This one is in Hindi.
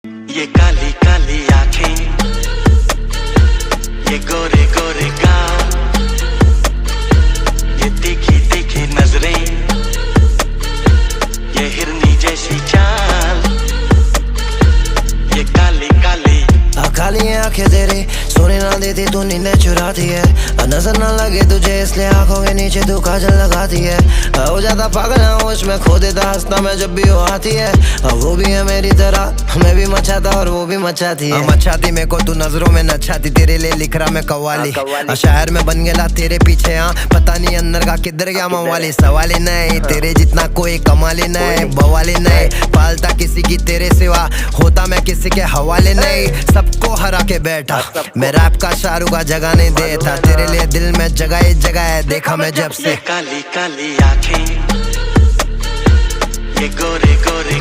ये काली काली आंखें, ये गोरे गोरे गाल, ये तीखी तीखी नजरें, ये हिरनी जैसी चाल, ये काली काली काली आंखें तेरी सोने ना देती, तू नींदें चुराती है। नजर ना लगे तुझे इसलिए आंखों के नीचे तू काजल लगाती है। हो जाता पागल होश में खो देता हंसता मैं जब भी वो आती है। वो भी है मेरी तरह, मैं भी मचाता और वो भी मचाती है। मचाती मेरे को तू नजरों में नचाती, तेरे लिए लिख रहा मैं कव्वाली। शहर में बन गया तेरे पीछे, हाँ पता नहीं अंदर का किधर गया मवाली। सवाल ही नहीं तेरे जितना कोई कमाली नहीं, बवाली नहीं पालता किसी की तेरे सिवा, होता मैं किसी के हवाले नहीं। सबको हरा के बैठा मैं रैप का शाहरुख का जगह नहीं देता, तेरे लिए दिल में जगह ही जगह है देखा मैं जब से। काली काली आंखें, ये गोरे गोरे